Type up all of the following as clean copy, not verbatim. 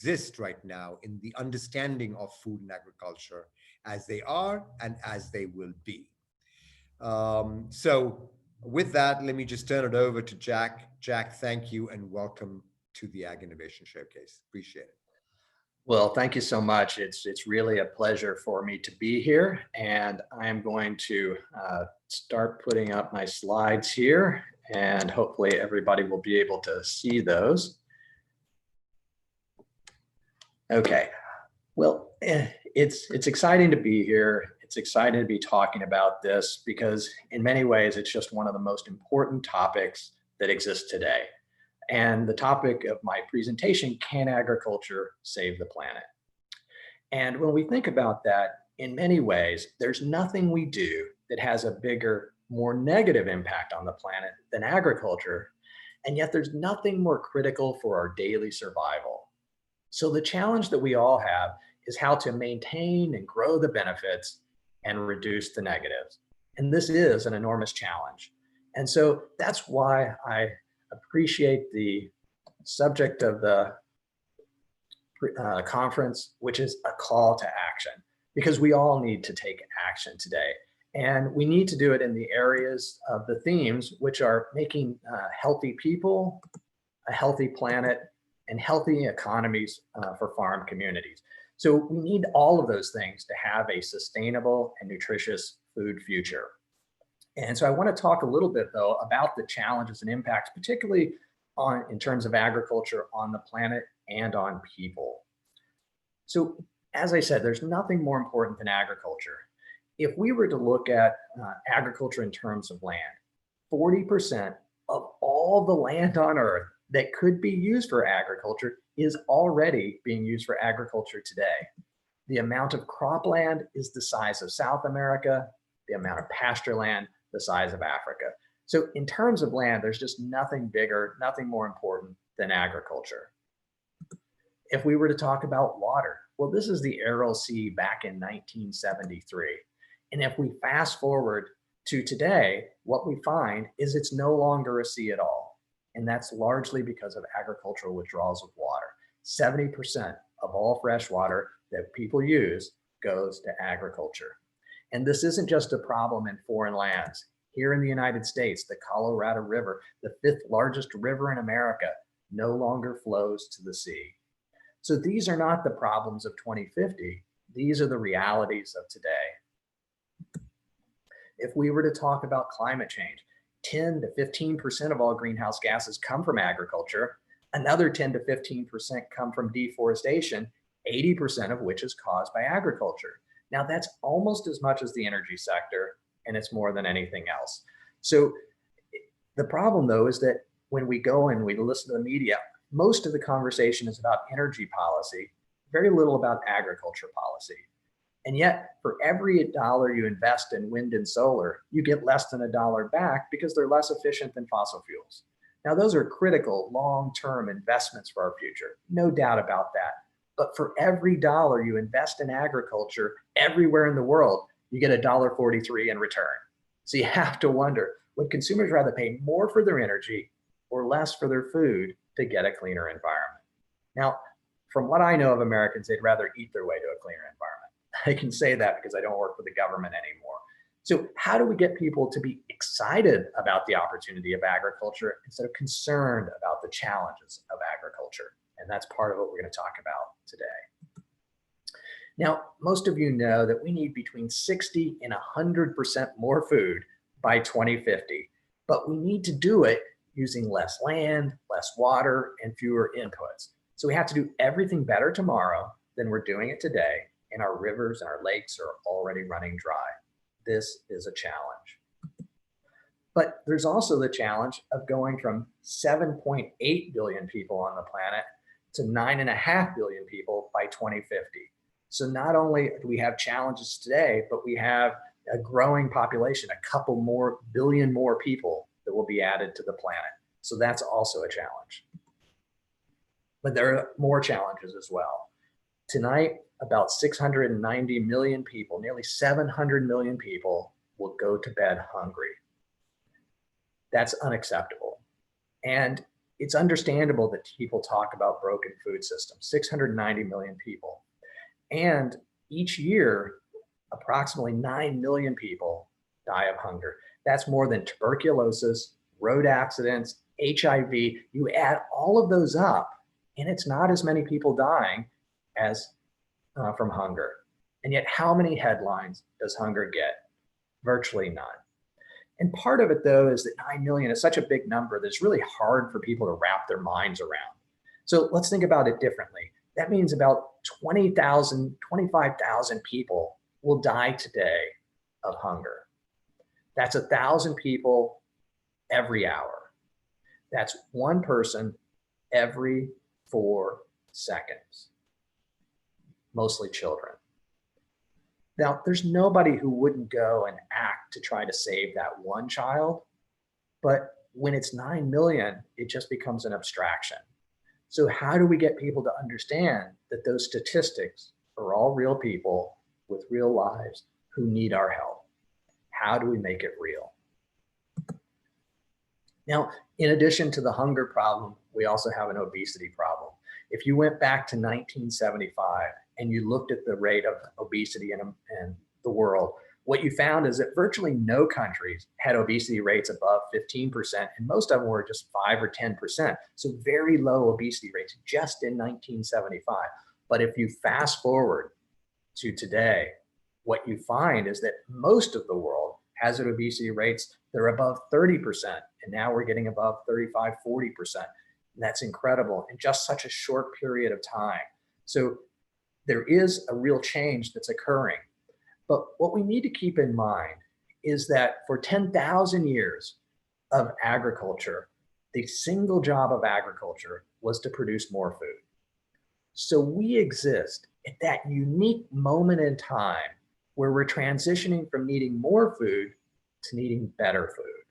exist right now in the understanding of food and agriculture as they are and as they will be. So with that, let me just turn it over to Jack. Jack, thank you and welcome to the Ag Innovation Showcase. Appreciate it. Well, thank you so much. It's really a pleasure for me to be here, and I'm going to start putting up my slides here, and hopefully everybody will be able to see those. Okay. Well, it's exciting to be here. It's exciting to be talking about this because in many ways, it's just one of the most important topics that exists today. And the topic of my presentation, can agriculture save the planet? And when we think about that, in many ways, there's nothing we do that has a bigger, more negative impact on the planet than agriculture. And yet there's nothing more critical for our daily survival. So the challenge that we all have is how to maintain and grow the benefits and reduce the negatives. And this is an enormous challenge. And so that's why I appreciate the subject of the conference, which is a call to action, because we all need to take action today. And we need to do it in the areas of the themes, which are making healthy people, a healthy planet, and healthy economies for farm communities. So we need all of those things to have a sustainable and nutritious food future. And so I want to talk a little bit, though, about the challenges and impacts, particularly in terms of agriculture on the planet and on people. So as I said, there's nothing more important than agriculture. If we were to look at agriculture in terms of land, 40% of all the land on Earth that could be used for agriculture is already being used for agriculture today. The amount of cropland is the size of South America, the amount of pasture land, the size of Africa. So in terms of land, there's just nothing bigger, nothing more important than agriculture. If we were to talk about water, well, this is the Aral Sea back in 1973. And if we fast forward to today, what we find is it's no longer a sea at all. And that's largely because of agricultural withdrawals of water. 70% of all fresh water that people use goes to agriculture. And this isn't just a problem in foreign lands. Here in the United States, the Colorado River, the 5th largest river in America, no longer flows to the sea. So these are not the problems of 2050. These are the realities of today. If we were to talk about climate change, 10 to 15% of all greenhouse gases come from agriculture. Another 10 to 15% come from deforestation, 80% of which is caused by agriculture. Now that's almost as much as the energy sector, and it's more than anything else. So the problem though is that when we go and we listen to the media, most of the conversation is about energy policy, very little about agriculture policy. And yet for every dollar you invest in wind and solar, you get less than $1 back because they're less efficient than fossil fuels. Now those are critical long-term investments for our future, no doubt about that. But for every dollar you invest in agriculture everywhere in the world, you get $1.43 in return. So you have to wonder, would consumers rather pay more for their energy or less for their food to get a cleaner environment? Now, from what I know of Americans, they'd rather eat their way to a cleaner environment. I can say that because I don't work for the government anymore. So how do we get people to be excited about the opportunity of agriculture instead of concerned about the challenges of agriculture? And that's part of what we're going to talk about today. Now, most of you know that we need between 60 and 100% more food by 2050, but we need to do it using less land, less water, and fewer inputs. So we have to do everything better tomorrow than we're doing it today, and our rivers and our lakes are already running dry. This is a challenge. But there's also the challenge of going from 7.8 billion people on the planet to 9.5 billion people by 2050. So not only do we have challenges today, but we have a growing population, a couple more billion more people that will be added to the planet. So that's also a challenge. But there are more challenges as well. Tonight, about 690 million people, nearly 700 million people will go to bed hungry. That's unacceptable. And it's understandable that people talk about broken food systems, 690 million people. And each year, approximately 9 million people die of hunger. That's more than tuberculosis, road accidents, HIV. You add all of those up, and it's not as many people dying as from hunger. And yet, how many headlines does hunger get? Virtually none. And part of it, though, is that 9 million is such a big number that it's really hard for people to wrap their minds around. So let's think about it differently. That means about 20,000, 25,000 people will die today of hunger. That's 1,000 people every hour. That's one person every 4 seconds, mostly children. Now, there's nobody who wouldn't go and act to try to save that one child, but when it's 9 million, it just becomes an abstraction. So how do we get people to understand that those statistics are all real people with real lives who need our help? How do we make it real? Now, in addition to the hunger problem, we also have an obesity problem. If you went back to 1975 and you looked at the rate of obesity in the world, what you found is that virtually no countries had obesity rates above 15%, and most of them were just 5 or 10%. So very low obesity rates just in 1975. But if you fast forward to today, what you find is that most of the world has obesity rates that are above 30%, and now we're getting above 35, 40%. And that's incredible in just such a short period of time. So there is a real change that's occurring. But what we need to keep in mind is that for 10,000 years of agriculture, the single job of agriculture was to produce more food. So we exist at that unique moment in time where we're transitioning from needing more food to needing better food.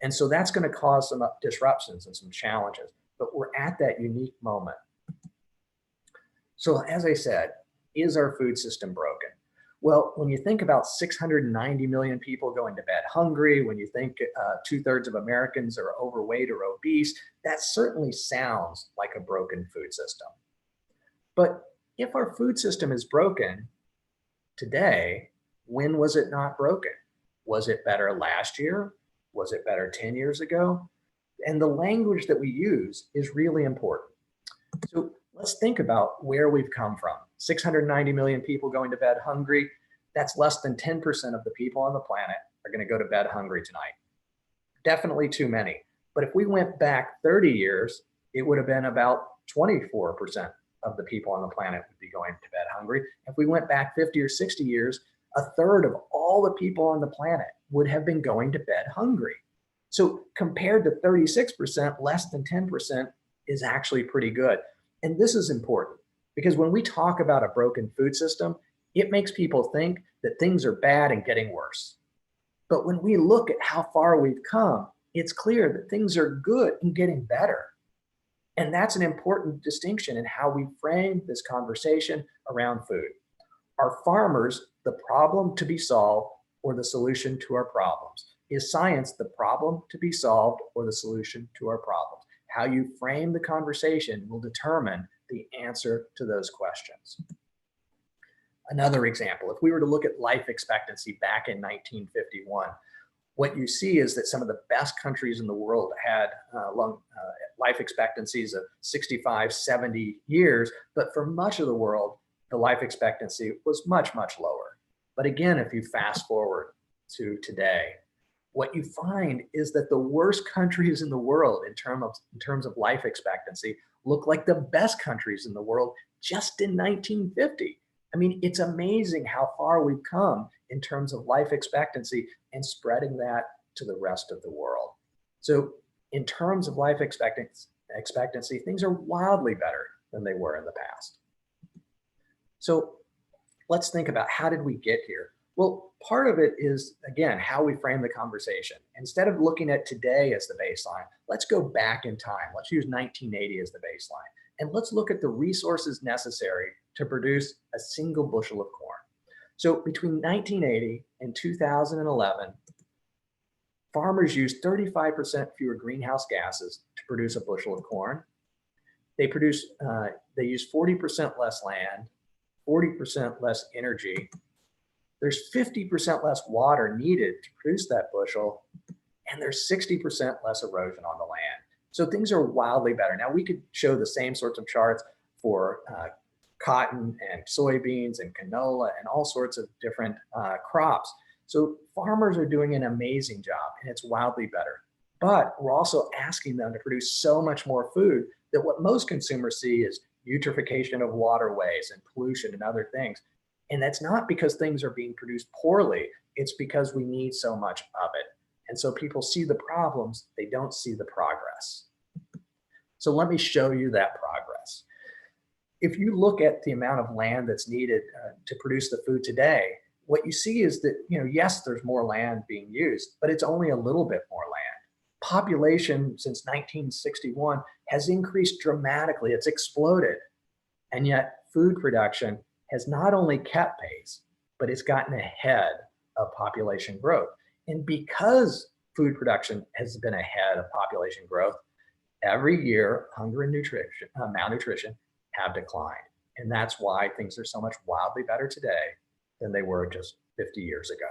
And so that's going to cause some disruptions and some challenges, but we're at that unique moment. So as I said, is our food system broken? Well, when you think about 690 million people going to bed hungry, when you think 2/3 of Americans are overweight or obese, that certainly sounds like a broken food system. But if our food system is broken today, when was it not broken? Was it better last year? Was it better 10 years ago? And the language that we use is really important. So let's think about where we've come from. 690 million people going to bed hungry. That's less than 10% of the people on the planet are going to go to bed hungry tonight. Definitely too many. But if we went back 30 years, it would have been about 24% of the people on the planet would be going to bed hungry. If we went back 50 or 60 years, 1/3 of all the people on the planet would have been going to bed hungry. So compared to 36%, less than 10% is actually pretty good. And this is important because when we talk about a broken food system, it makes people think that things are bad and getting worse. But when we look at how far we've come, it's clear that things are good and getting better. And that's an important distinction in how we frame this conversation around food. Are farmers the problem to be solved or the solution to our problems? Is science the problem to be solved or the solution to our problems? How you frame the conversation will determine the answer to those questions. Another example, if we were to look at life expectancy back in 1951, what you see is that some of the best countries in the world had life expectancies of 65, 70 years, but for much of the world, the life expectancy was much, much lower. But again, if you fast forward to today, what you find is that the worst countries in the world in terms of life expectancy look like the best countries in the world just in 1950. I mean, it's amazing how far we've come in terms of life expectancy and spreading that to the rest of the world. So in terms of life expectancy, things are wildly better than they were in the past. So let's think about how did we get here? Well, part of it is, again, how we frame the conversation. Instead of looking at today as the baseline, let's go back in time. Let's use 1980 as the baseline. And let's look at the resources necessary to produce a single bushel of corn. So between 1980 and 2011, farmers used 35% fewer greenhouse gases to produce a bushel of corn. They use 40% less land, 40% less energy. There's 50% less water needed to produce that bushel, and there's 60% less erosion on the land. So things are wildly better. Now we could show the same sorts of charts for cotton and soybeans and canola and all sorts of different crops. So farmers are doing an amazing job, and it's wildly better. But we're also asking them to produce so much more food that what most consumers see is eutrophication of waterways and pollution and other things. And that's not because things are being produced poorly. It's because we need so much of it. And so people see the problems, they don't see the progress. So let me show you that progress. If you look at the amount of land that's needed to produce the food today, what you see is that, yes, there's more land being used, but it's only a little bit more land. Population since 1961 has increased dramatically. It's exploded. And yet food production has not only kept pace, but it's gotten ahead of population growth. And because food production has been ahead of population growth, every year hunger and malnutrition have declined. And that's why things are so much wildly better today than they were just 50 years ago.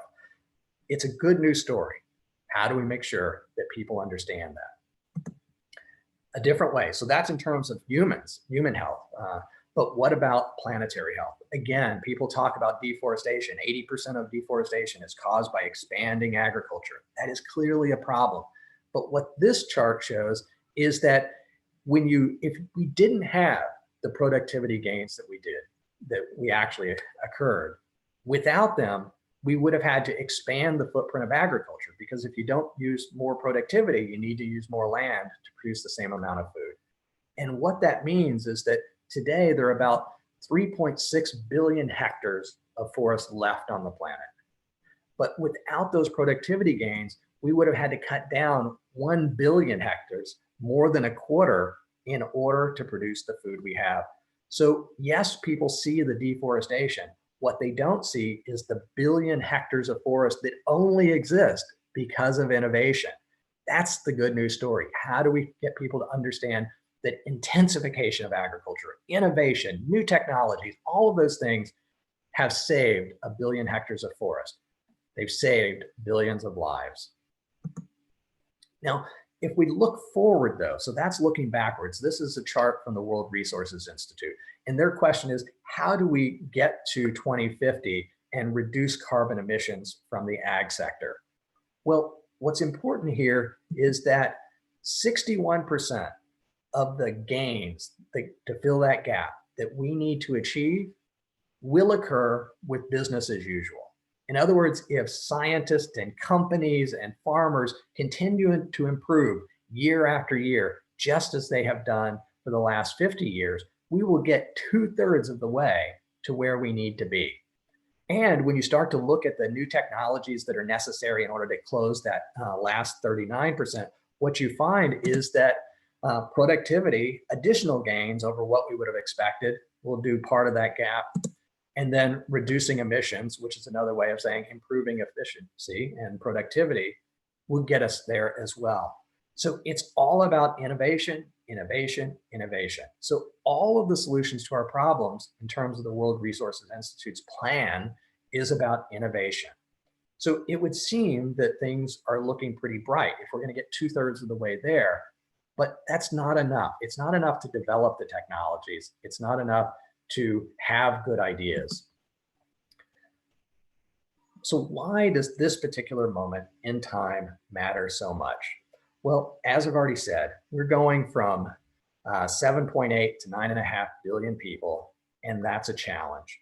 It's a good news story. How do we make sure that people understand that? A different way. So that's in terms of human health. But what about planetary health? Again, people talk about deforestation. 80% of deforestation is caused by expanding agriculture. That is clearly a problem. But what this chart shows is that if we didn't have the productivity gains that we actually occurred, without them, we would have had to expand the footprint of agriculture, because if you don't use more productivity, you need to use more land to produce the same amount of food. And what that means is that today there are about 3.6 billion hectares of forest left on the planet. But without those productivity gains, we would have had to cut down 1 billion hectares, more than a quarter, in order to produce the food we have. So yes, people see the deforestation. What they don't see is the billion hectares of forest that only exist because of innovation. That's the good news story. How do we get people to understand that intensification of agriculture, innovation, new technologies, all of those things have saved 1 billion hectares of forest. They've saved billions of lives. Now, if we look forward though, so that's looking backwards. This is a chart from the World Resources Institute. And their question is, how do we get to 2050 and reduce carbon emissions from the ag sector? Well, what's important here is that 61% of the gains to fill that gap that we need to achieve will occur with business as usual. In other words, if scientists and companies and farmers continue to improve year after year, just as they have done for the last 50 years, we will get 2/3 of the way to where we need to be. And when you start to look at the new technologies that are necessary in order to close that last 39%, what you find is that productivity, additional gains over what we would have expected, will do part of that gap. And then reducing emissions, which is another way of saying improving efficiency and productivity, will get us there as well. So it's all about innovation, innovation, innovation. So all of the solutions to our problems in terms of the World Resources Institute's plan is about innovation. So it would seem that things are looking pretty bright if we're going to get 2/3 of the way there, but that's not enough. It's not enough to develop the technologies. It's not enough to have good ideas. So why does this particular moment in time matter so much? Well, as I've already said, we're going from 7.8 to 9.5 billion people, and that's a challenge.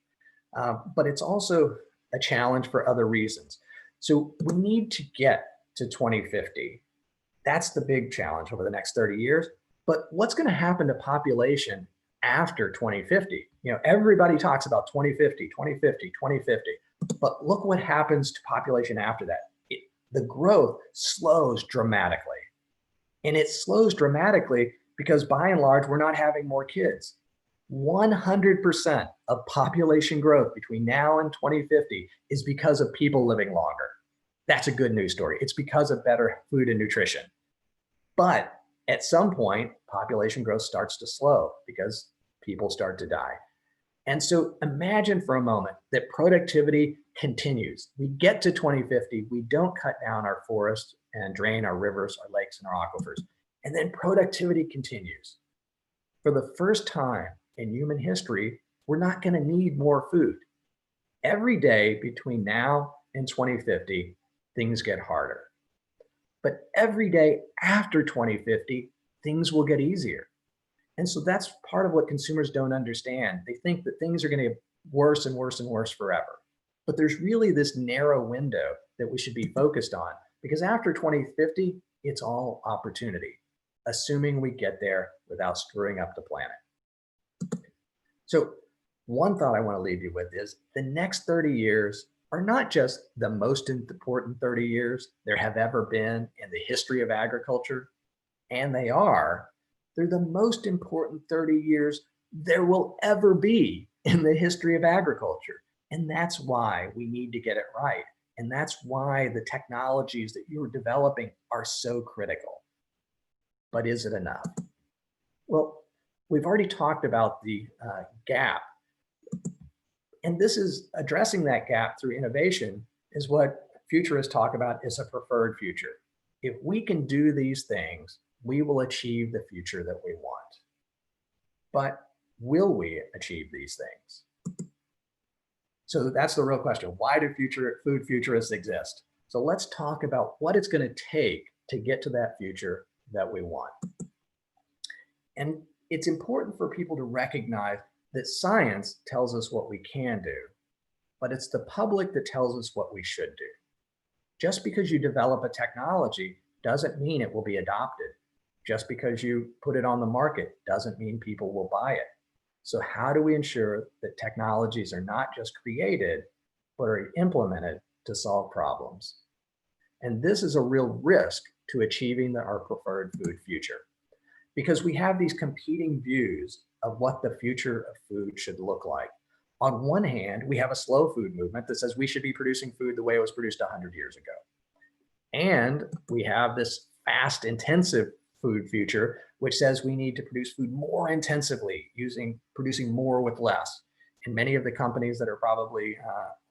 But it's also a challenge for other reasons. So we need to get to 2050. That's the big challenge over the next 30 years. But what's going to happen to population after 2050? Everybody talks about 2050, 2050, 2050. But look what happens to population after that. The growth slows dramatically. And it slows dramatically because by and large, we're not having more kids. 100% of population growth between now and 2050 is because of people living longer. That's a good news story. It's because of better food and nutrition. But At some point, population growth starts to slow because people start to die. And so imagine for a moment that productivity continues. We get to 2050, we don't cut down our forests and drain our rivers, our lakes, and our aquifers. And then productivity continues. For the first time in human history, we're not going to need more food. Every day between now and 2050, things get harder. But every day after 2050, things will get easier. And so that's part of what consumers don't understand. They think that things are going to get worse and worse and worse forever. But there's really this narrow window that we should be focused on, because after 2050, it's all opportunity, assuming we get there without screwing up the planet. So one thought I want to leave you with is the next 30 years are not just the most important 30 years there have ever been in the history of agriculture, and they're the most important 30 years there will ever be in the history of agriculture. And that's why we need to get it right. And that's why the technologies that you're developing are so critical. But is it enough? Well, we've already talked about the gap. And this is addressing that gap through innovation is what futurists talk about as a preferred future. If we can do these things, we will achieve the future that we want. But will we achieve these things? So that's the real question. Why do food futurists exist? So let's talk about what it's going to take to get to that future that we want. And it's important for people to recognize that science tells us what we can do, but it's the public that tells us what we should do. Just because you develop a technology doesn't mean it will be adopted. Just because you put it on the market doesn't mean people will buy it. So how do we ensure that technologies are not just created, but are implemented to solve problems? And this is a real risk to achieving our preferred food future, because we have these competing views of what the future of food should look like. On one hand, we have a slow food movement that says we should be producing food the way it was produced 100 years ago. And we have this fast, intensive food future, which says we need to produce food more intensively, producing more with less. And many of the companies that are probably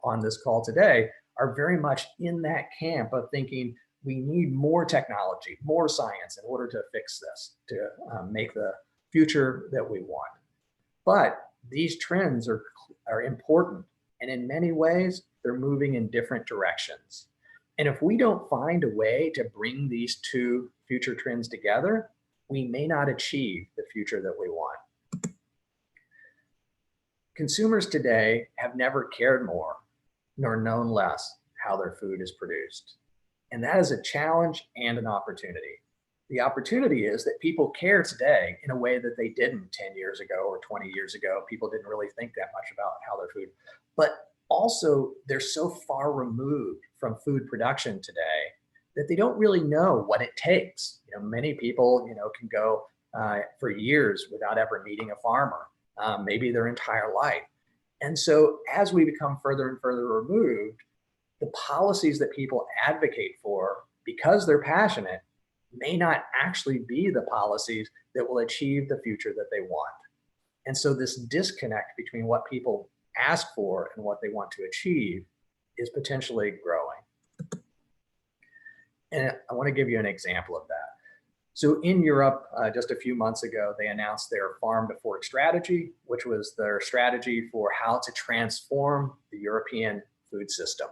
on this call today are very much in that camp of thinking we need more technology, more science in order to fix this, to make the future that we want. But these trends are important, and in many ways, they're moving in different directions. And if we don't find a way to bring these two future trends together, we may not achieve the future that we want. Consumers today have never cared more nor known less how their food is produced. And that is a challenge and an opportunity. The opportunity is that people care today in a way that they didn't 10 years ago or 20 years ago. People didn't really think that much about how their food, but also they're so far removed from food production today that they don't really know what it takes. Many people, can go for years without ever meeting a farmer, maybe their entire life. And so as we become further and further removed, the policies that people advocate for, because they're passionate, may not actually be the policies that will achieve the future that they want. And so this disconnect between what people ask for and what they want to achieve is potentially growing. And I want to give you an example of that. So in Europe, just a few months ago, they announced their farm to fork strategy, which was their strategy for how to transform the European food system.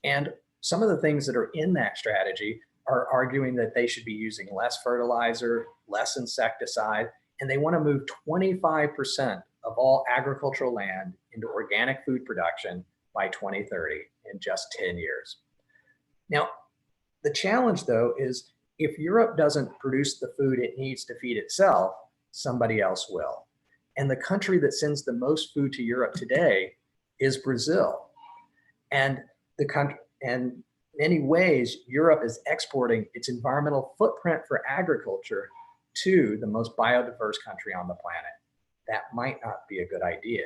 And some of the things that are in that strategy are arguing that they should be using less fertilizer, less insecticide, and they want to move 25% of all agricultural land into organic food production by 2030 in just 10 years. Now, the challenge though is if Europe doesn't produce the food it needs to feed itself, somebody else will. And the country that sends the most food to Europe today is Brazil. And in many ways, Europe is exporting its environmental footprint for agriculture to the most biodiverse country on the planet. That might not be a good idea.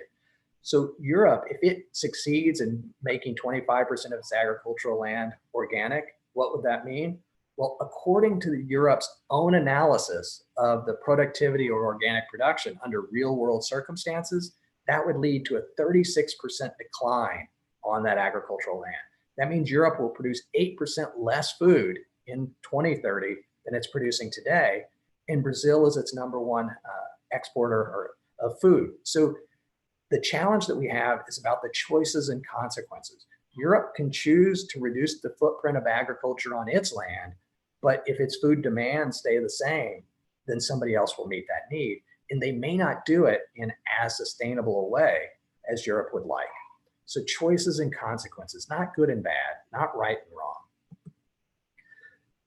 So Europe, if it succeeds in making 25% of its agricultural land organic, what would that mean? Well, according to Europe's own analysis of the productivity of organic production under real world circumstances, that would lead to a 36% decline on that agricultural land. That means Europe will produce 8% less food in 2030 than it's producing today. And Brazil is its #1 exporter of food. So the challenge that we have is about the choices and consequences. Europe can choose to reduce the footprint of agriculture on its land, but if its food demands stay the same, then somebody else will meet that need. And they may not do it in as sustainable a way as Europe would like. So choices and consequences, not good and bad, not right and wrong.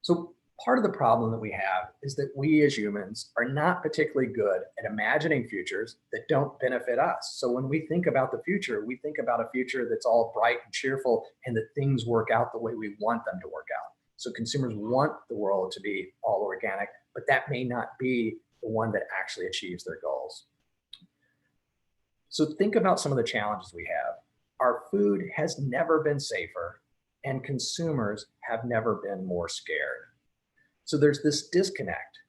So part of the problem that we have is that we as humans are not particularly good at imagining futures that don't benefit us. So when we think about the future, we think about a future that's all bright and cheerful and that things work out the way we want them to work out. So consumers want the world to be all organic, but that may not be the one that actually achieves their goals. So think about some of the challenges we have. Our food has never been safer, and consumers have never been more scared. So there's this disconnect.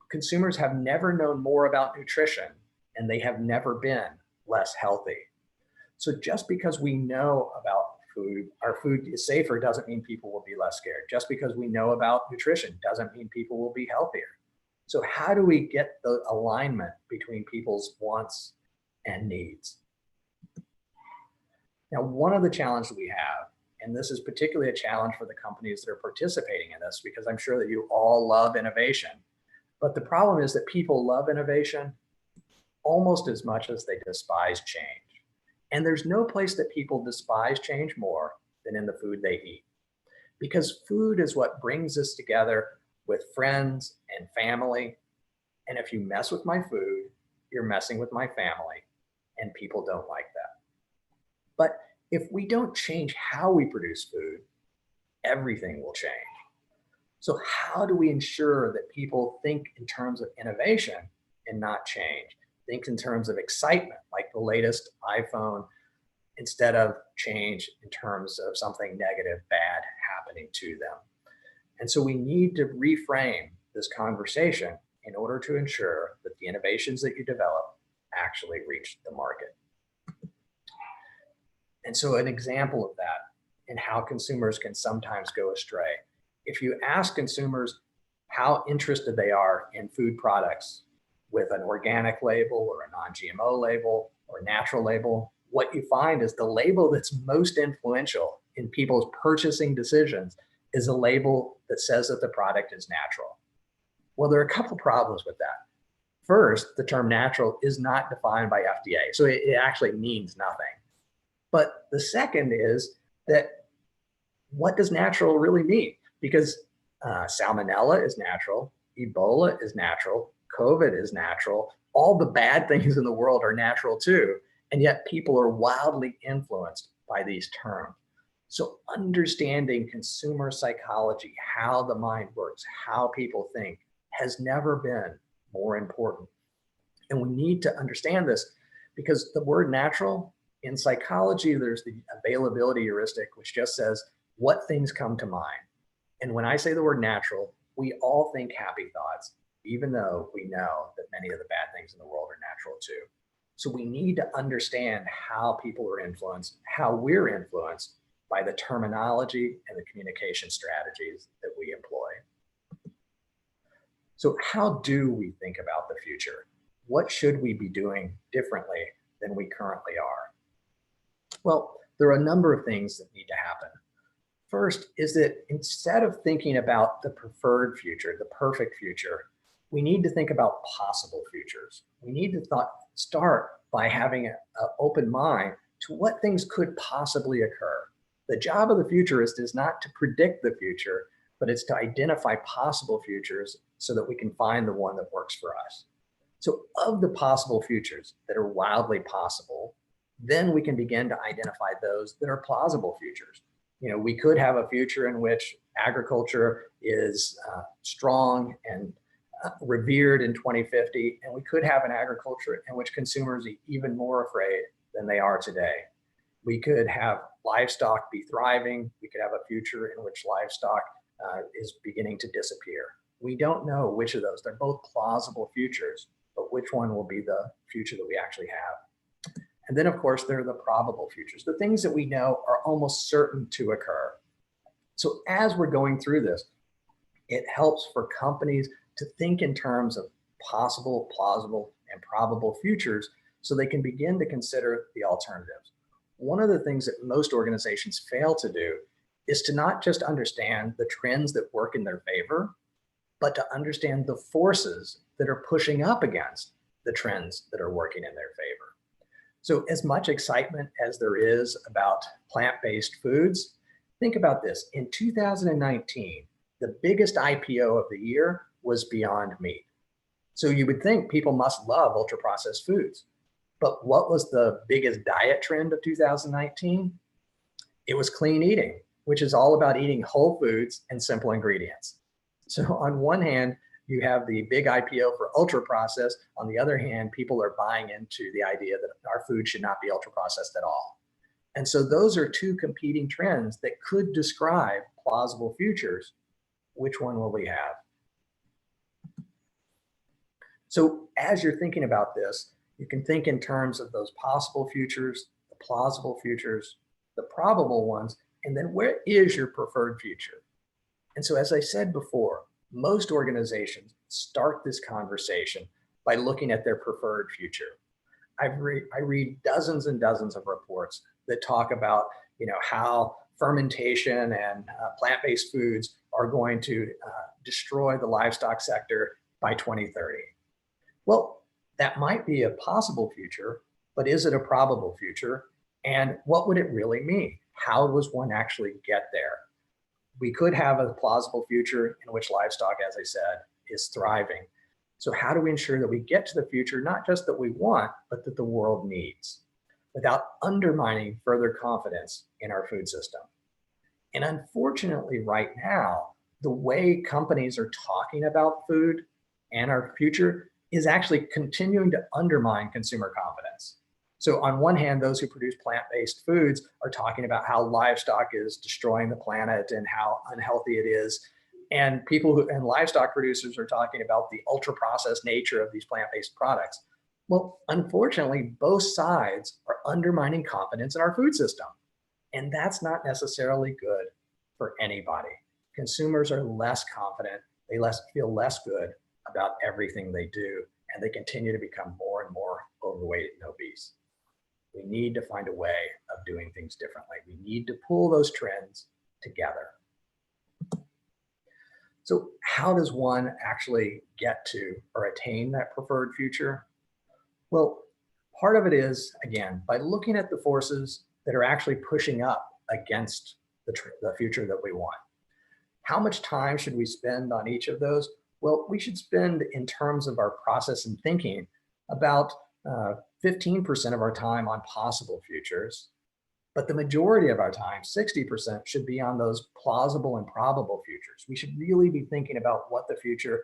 Consumers have never known more about nutrition, and they have never been less healthy. So just because we know about food, our food is safer, doesn't mean people will be less scared. Just because we know about nutrition doesn't mean people will be healthier. So how do we get the alignment between people's wants and needs? Now, one of the challenges we have, and this is particularly a challenge for the companies that are participating in this, because I'm sure that you all love innovation, but the problem is that people love innovation almost as much as they despise change. And there's no place that people despise change more than in the food they eat. Because food is what brings us together with friends and family. And if you mess with my food, you're messing with my family, and people don't like that. But if we don't change how we produce food, everything will change. So how do we ensure that people think in terms of innovation and not change? Think in terms of excitement, like the latest iPhone, instead of change in terms of something negative, bad happening to them. And so we need to reframe this conversation in order to ensure that the innovations that you develop actually reach the market. And so an example of that and how consumers can sometimes go astray. If you ask consumers how interested they are in food products with an organic label or a non-GMO label or natural label, what you find is the label that's most influential in people's purchasing decisions is a label that says that the product is natural. Well, there are a couple problems with that. First, the term natural is not defined by FDA, so it actually means nothing. But the second is that what does natural really mean? Because salmonella is natural, Ebola is natural, COVID is natural, all the bad things in the world are natural too, and yet people are wildly influenced by these terms. So understanding consumer psychology, how the mind works, how people think, has never been more important. And we need to understand this because the word natural, in psychology, there's the availability heuristic, which just says what things come to mind. And when I say the word natural, we all think happy thoughts, even though we know that many of the bad things in the world are natural too. So we need to understand how people are influenced, how we're influenced by the terminology and the communication strategies that we employ. So how do we think about the future? What should we be doing differently than we currently are? Well, there are a number of things that need to happen. First is that instead of thinking about the preferred future, the perfect future, we need to think about possible futures. We need to start by having an open mind to what things could possibly occur. The job of the futurist is not to predict the future, but it's to identify possible futures so that we can find the one that works for us. So of the possible futures that are wildly possible, then we can begin to identify those that are plausible futures. You know, we could have a future in which agriculture is strong and revered in 2050, and we could have an agriculture in which consumers are even more afraid than they are today. We could have livestock be thriving. We could have a future in which livestock is beginning to disappear. We don't know which of those. They're both plausible futures, but which one will be the future that we actually have? And then, of course, there are the probable futures, the things that we know are almost certain to occur. So as we're going through this, it helps for companies to think in terms of possible, plausible, and probable futures so they can begin to consider the alternatives. One of the things that most organizations fail to do is to not just understand the trends that work in their favor, but to understand the forces that are pushing up against the trends that are working in their favor. So as much excitement as there is about plant-based foods, think about this. In 2019, the biggest IPO of the year was Beyond Meat. So you would think people must love ultra-processed foods. But what was the biggest diet trend of 2019? It was clean eating, which is all about eating whole foods and simple ingredients. So on one hand, you have the big IPO for ultra-processed. On the other hand, people are buying into the idea that our food should not be ultra-processed at all. And so those are two competing trends that could describe plausible futures. Which one will we have? So as you're thinking about this, you can think in terms of those possible futures, the plausible futures, the probable ones, and then where is your preferred future? And so as I said before, most organizations start this conversation by looking at their preferred future. I read dozens and dozens of reports that talk about how fermentation and plant-based foods are going to destroy the livestock sector by 2030. Well, that might be a possible future, but is it a probable future? And what would it really mean? How does one actually get there? We could have a plausible future in which livestock, as I said, is thriving. So how do we ensure that we get to the future, not just that we want, but that the world needs, without undermining further confidence in our food system? And unfortunately, right now, the way companies are talking about food and our future is actually continuing to undermine consumer confidence. So on one hand, those who produce plant-based foods are talking about how livestock is destroying the planet and how unhealthy it is. And livestock producers are talking about the ultra-processed nature of these plant-based products. Well, unfortunately, both sides are undermining confidence in our food system. And that's not necessarily good for anybody. Consumers are less confident, they feel less good about everything they do, and they continue to become more and more overweight and obese. We need to find a way of doing things differently. We need to pull those trends together. So how does one actually get to or attain that preferred future? Well, part of it is, again, by looking at the forces that are actually pushing up against the future that we want. How much time should we spend on each of those? Well, we should spend, in terms of our process and thinking, about 15% of our time on possible futures, but the majority of our time, 60%, should be on those plausible and probable futures. We should really be thinking about what the future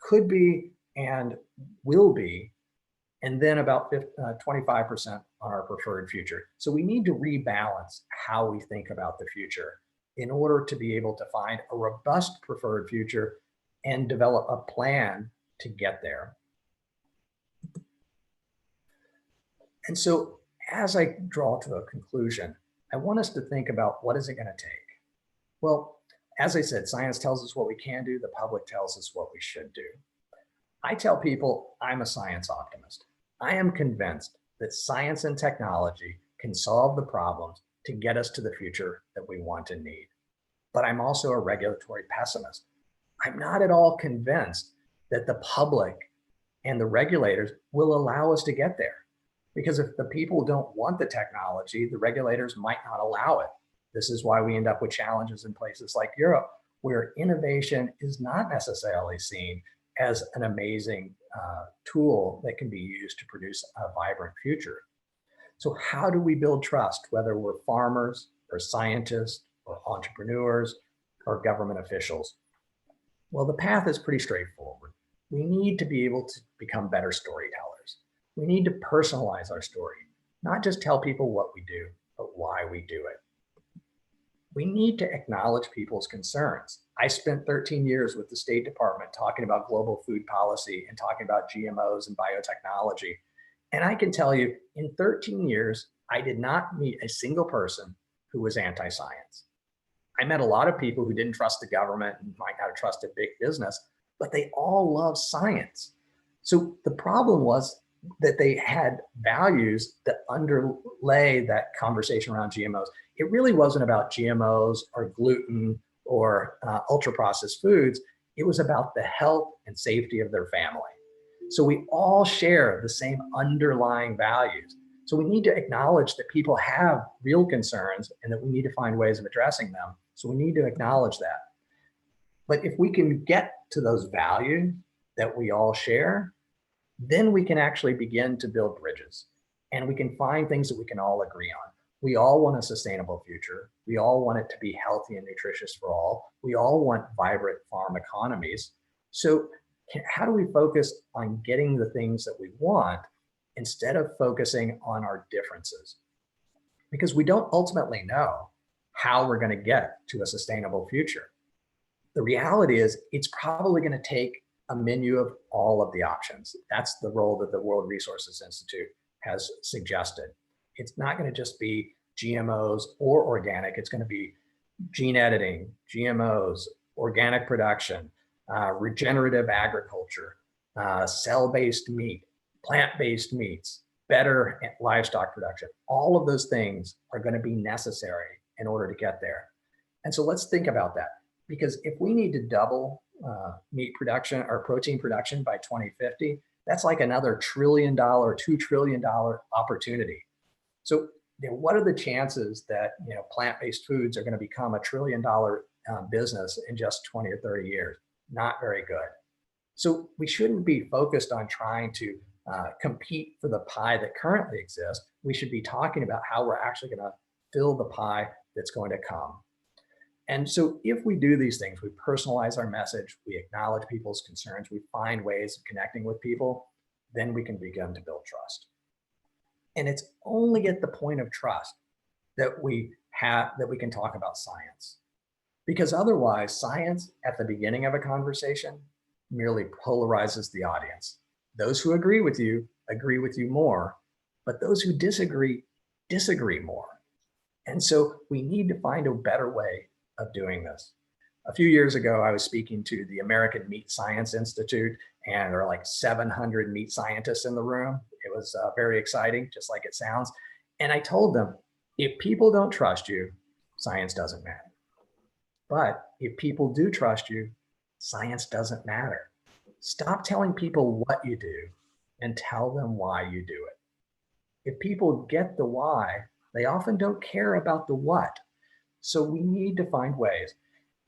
could be and will be, and then about 25% on our preferred future. So we need to rebalance how we think about the future in order to be able to find a robust preferred future and develop a plan to get there. And so as I draw to a conclusion, I want us to think about what is it going to take? Well, as I said, science tells us what we can do, the public tells us what we should do. I tell people I'm a science optimist. I am convinced that science and technology can solve the problems to get us to the future that we want and need. But I'm also a regulatory pessimist. I'm not at all convinced that the public and the regulators will allow us to get there. Because if the people don't want the technology, the regulators might not allow it. This is why we end up with challenges in places like Europe, where innovation is not necessarily seen as an amazing tool that can be used to produce a vibrant future. So how do we build trust, whether we're farmers or scientists or entrepreneurs or government officials? Well, the path is pretty straightforward. We need to be able to become better storytellers. We need to personalize our story, not just tell people what we do, but why we do it. we need to acknowledge people's concerns. I spent 13 years with the State Department talking about global food policy and talking about GMOs and biotechnology. And I can tell you, in 13 years, I did not meet a single person who was anti-science. I met a lot of people who didn't trust the government and might not have trusted big business, but they all love science. So the problem was that they had values that underlay that conversation around GMOs. It really wasn't about GMOs or gluten or ultra-processed foods. It was about the health and safety of their family. So we all share the same underlying values. So we need to acknowledge that people have real concerns and that we need to find ways of addressing them. So we need to acknowledge that. But if we can get to those values that we all share, then we can actually begin to build bridges and we can find things that we can all agree on. We all want a sustainable future. We all want it to be healthy and nutritious for all. We all want vibrant farm economies. So how do we focus on getting the things that we want instead of focusing on our differences? Because we don't ultimately know how we're going to get to a sustainable future. The reality is it's probably going to take a menu of all of the options. That's the role that the World Resources Institute has suggested. It's not going to just be GMOs or organic. It's going to be gene editing, GMOs, organic production, regenerative agriculture, cell-based meat, plant-based meats, better livestock production. All of those things are going to be necessary in order to get there. And so let's think about that, because if we need to double meat production or protein production by 2050, that's like another $1 trillion, $2 trillion opportunity. So what are the chances that plant-based foods are going to become a $1 trillion business in just 20 or 30 years? Not very good. So we shouldn't be focused on trying to compete for the pie that currently exists. We should be talking about how we're actually going to fill the pie that's going to come. And so if we do these things, we personalize our message, we acknowledge people's concerns, we find ways of connecting with people, then we can begin to build trust. And it's only at the point of trust that we can talk about science. Because otherwise, science at the beginning of a conversation merely polarizes the audience. Those who agree with you more, but those who disagree more. And so we need to find a better way of doing this. A few years ago, I was speaking to the American Meat Science Institute, and there are like 700 meat scientists in the room. It was very exciting, just like it sounds. And I told them, if people don't trust you, science doesn't matter. But if people do trust you, science doesn't matter. Stop telling people what you do and tell them why you do it. If people get the why, they often don't care about the what. So we need to find ways.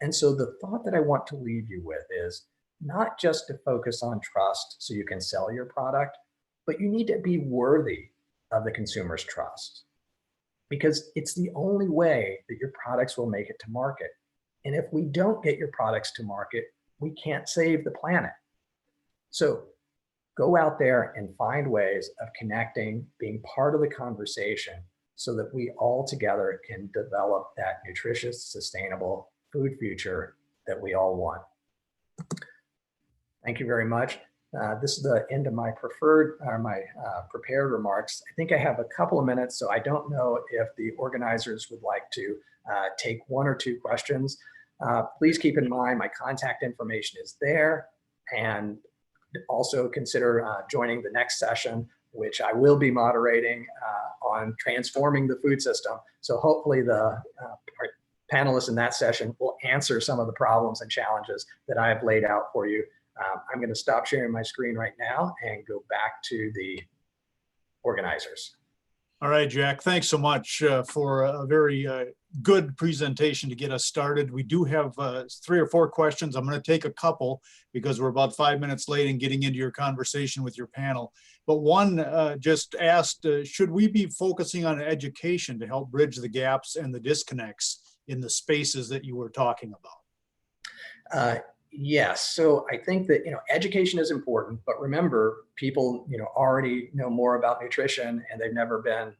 And so the thought that I want to leave you with is not just to focus on trust so you can sell your product, but you need to be worthy of the consumer's trust, because it's the only way that your products will make it to market. And if we don't get your products to market, we can't save the planet. So go out there and find ways of connecting, being part of the conversation, so that we all together can develop that nutritious, sustainable food future that we all want. Thank you very much. This is the end of my prepared remarks. I think I have a couple of minutes, so I don't know if the organizers would like to take 1 or 2 questions. Please keep in mind my contact information is there, and also consider joining the next session, which I will be moderating on transforming the food system. So hopefully the panelists in that session will answer some of the problems and challenges that I have laid out for you. I'm going to stop sharing my screen right now and go back to the organizers. All right, Jack, thanks so much for a very good presentation to get us started. We do have 3 or 4 questions. I'm going to take a couple because we're about 5 minutes late in getting into your conversation with your panel. But one just asked, should we be focusing on education to help bridge the gaps and the disconnects in the spaces that you were talking about? Yes. So I think that, education is important, but remember, people, already know more about nutrition and they've never been,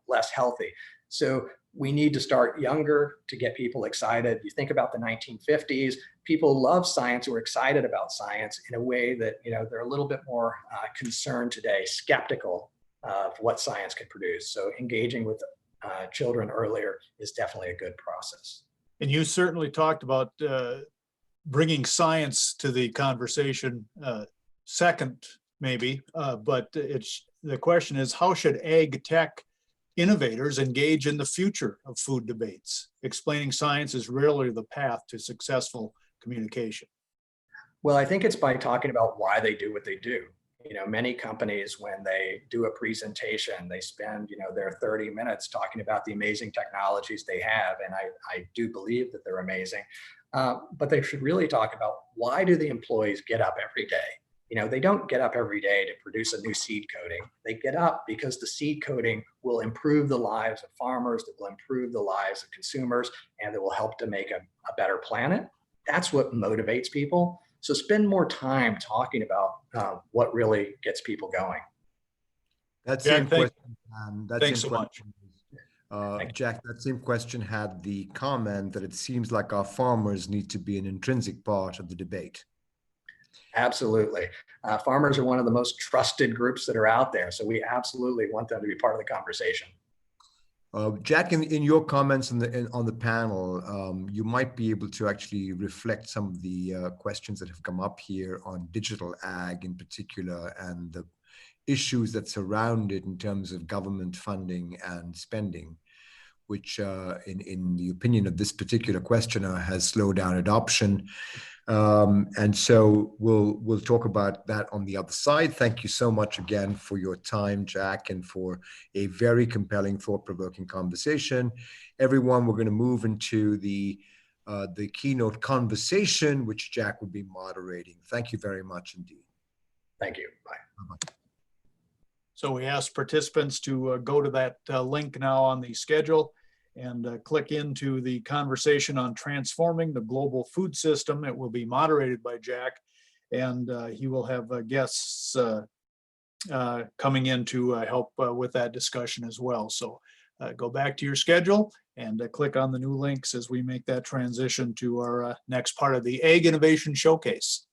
less healthy. So we need to start younger to get people excited. You think about the 1950s, people love science, were excited about science in a way that, they're a little bit more concerned today, skeptical of what science can produce. So engaging with children earlier is definitely a good process. And you certainly talked about bringing science to the conversation second, maybe, but the question is, how should ag tech innovators engage in the future of food debates? Explaining science is rarely the path to successful communication. Well, I think it's by talking about why they do what they do. Many companies, when they do a presentation, they spend, their 30 minutes talking about the amazing technologies they have. And I do believe that they're amazing. But they should really talk about, why do the employees get up every day? They don't get up every day to produce a new seed coating. They get up because the seed coating will improve the lives of farmers, that will improve the lives of consumers, and that will help to make a better planet. That's what motivates people. So spend more time talking about what really gets people going. That Jack, same question, thanks so much. Jack, that same question had the comment that it seems like our farmers need to be an intrinsic part of the debate. Absolutely. Farmers are one of the most trusted groups that are out there. So we absolutely want them to be part of the conversation. Jack, in your comments on the panel, you might be able to actually reflect some of the questions that have come up here on digital ag in particular, and the issues that surround it in terms of government funding and spending, which in the opinion of this particular questioner has slowed down adoption. And so we'll talk about that on the other side. Thank you so much again for your time, Jack, and for a very compelling, thought-provoking conversation. Everyone, we're going to move into the keynote conversation, which Jack will be moderating. Thank you very much indeed. Thank you. Bye. Bye-bye. So we ask participants to go to that link now on the schedule and click into the conversation on transforming the global food system. It will be moderated by Jack, and he will have guests coming in to help with that discussion as well. So go back to your schedule and click on the new links as we make that transition to our next part of the Ag Innovation Showcase.